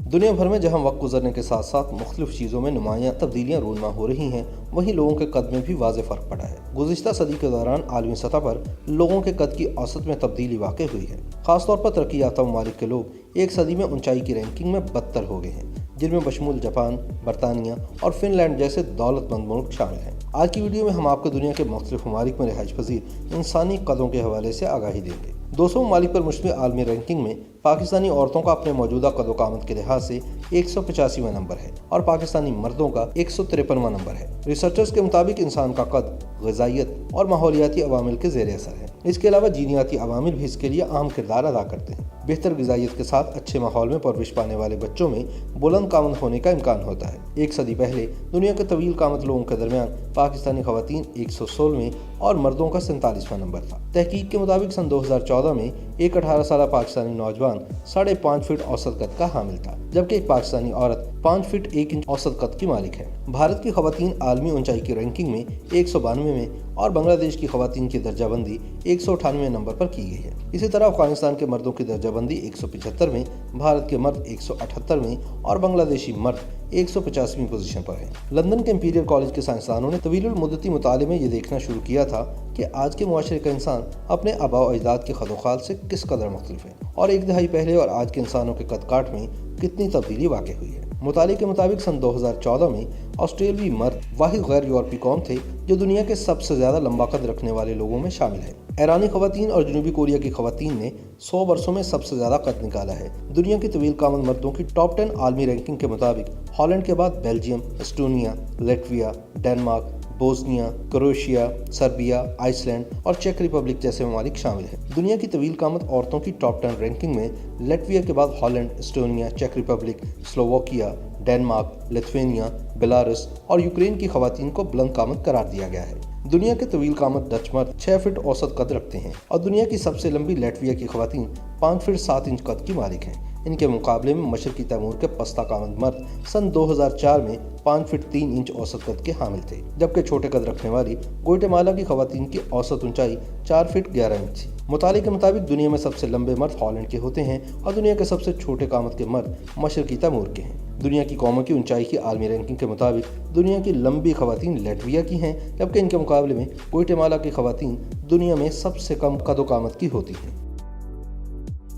दुनिया भर में जहां वक्त गुजरने के साथ साथ मुख्तलिफ चीज़ों में नुमायां तब्दीलियां रोनमा हो रही हैं, वहीं लोगों के कद में भी वाज़ेह फ़र्क पड़ा है। गुज़िश्ता सदी के दौरान आलमी सतह पर लोगों के कद की औसत में तब्दीली वाक़ई हुई है। ख़ासतौर पर तरक्की याफ्ता ममालिक के लोग एक सदी में ऊंचाई की रैंकिंग में बदतर हो गए हैं, जिनमें बशमूल जापान, बरतानिया और फिनलैंड जैसे दौलतमंद मुल्क शामिल हैं। आज की वीडियो में हम आपको दुनिया के मुख्तलिफ ममालिक में रिहाइश पजीर इंसानी कदों के हवाले से आगाही देंगे। 200 ममालिक पर मुश्तमिल आलमी रैंकिंग में पाकिस्तानी औरतों का अपने मौजूदा कदोकामत के लिहाज से 185वां नंबर है और पाकिस्तानी मर्दों का 153वां नंबर है। रिसर्चर्स के मुताबिक इंसान का कद ग़िज़ाइयत और माहौलियाती अवामिल के ज़ेर असर है। इसके अलावा जीनियाती अवामिल भी इसके लिए अहम किरदार अदा करते हैं। बेहतर ग़िज़ाइयत के साथ अच्छे माहौल में परवरिश पाने वाले बच्चों में बुलंद कामत होने का इम्कान होता है। एक सदी पहले दुनिया के तवील कामत लोगों के दरमियान पाकिस्तानी ख़वातीन 116वें और मर्दों का 47वां नंबर था। तहकीक के मुताबिक सन 2014 में एक 18 साल पाकिस्तानी नौजवान 5.5 फीट औसत कद का हामिल था, जबकि एक पाकिस्तानी औरत 5 फीट 1 इंच औसत कद की मालिक है। भारत की ख़वातीन आलमी ऊंचाई की रैंकिंग में 192 में और बांग्लादेश की ख़वातीन की दर्जाबंदी 198वें नंबर पर की गई है। इसी तरह अफगानिस्तान के मर्दों की दर्जाबंदी 175वें, भारत के मर्द 178वें और बांग्लादेशी मर्द 150वीं पोजीशन पर है। लंदन के इंपीरियल कॉलेज के साइंसदानों ने तवील मुद्दती मुताले में ये देखना शुरू किया था कि आज के मुआशरे का इंसान अपने आबा व अजदाद के खदोखाल से किस कदर मुख्तलिफ है और एक दहाई पहले और आज के इंसानों के कद काठ में कितनी तब्दीली वाक़ई हुई है। मुताले के मुताबिक सन 2014 में ऑस्ट्रेलियाई मर्द वाहिद गैर यूरोपीय कौम थे जो दुनिया के सबसे ज़्यादा लंबा कद रखने वाले लोगों में शामिल है। ईरानी ख़वातीन और जनूबी कोरिया की ख़वातीन ने 100 वर्षों में सबसे ज़्यादा कद निकाला है। दुनिया की तवील कामत मर्दों की टॉप 10 आलमी रैंकिंग के मुताबिक हॉलैंड के बाद Belgium, Estonia, Latvia, Denmark, Bosnia, Croatia, Serbia, Iceland और चेक रिपब्लिक जैसे ममालिक शामिल हैं। दुनिया की तवील कामत औरतों की टॉप 10 रैंकिंग में लातविया के बाद हॉलैंड, एस्टोनिया, चेक Republic, Slovakia, Denmark, Lithuania, Belarus और यूक्रेन की ख़वातीन को बुलंद कामत करार दिया गया है। दुनिया के तवील कामत डच मर्द 6 फीट औसत कद रखते हैं और दुनिया की सबसे लंबी लातविया की ख़वातीन 5 फीट 7 इंच कद की मालिक हैं। इनके मुकाबले में मशरकी तैमूर के पस्ता कामत मर्द सन 2004 में 5 फीट 3 इंच औसत कद के हामिल थे, जबकि छोटे कद रखने वाली ग्वाटेमाला की ख़वातीन की औसत ऊंचाई 4 फीट 11 इंच थी। मुताले के मुताबिक दुनिया में सबसे लंबे मर्द हॉलैंड के होते हैं और दुनिया के सबसे छोटे कामत के मर्द मशरकी तैमूर के हैं। दुनिया की कौमों की ऊंचाई की आलमी रैंकिंग के मुताबिक दुनिया की लंबी ख़वातीन लातविया की हैं, जबकि इनके मुकाबले में ग्वाटेमाला की ख़वातीन दुनिया में सबसे कम कदोकामत की होती हैं।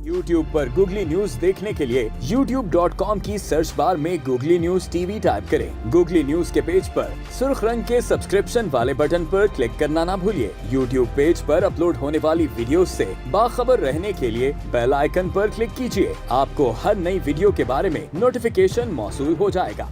YouTube पर गूगली न्यूज देखने के लिए youtube.com की सर्च बार में गूगली न्यूज टीवी टाइप करें। गूगली न्यूज के पेज पर सुर्ख रंग के सब्सक्रिप्शन वाले बटन पर क्लिक करना ना भूलिए। YouTube पेज पर अपलोड होने वाली वीडियोस से बाखबर रहने के लिए बेल आइकन पर क्लिक कीजिए। आपको हर नई वीडियो के बारे में नोटिफिकेशन मौसूल हो जाएगा।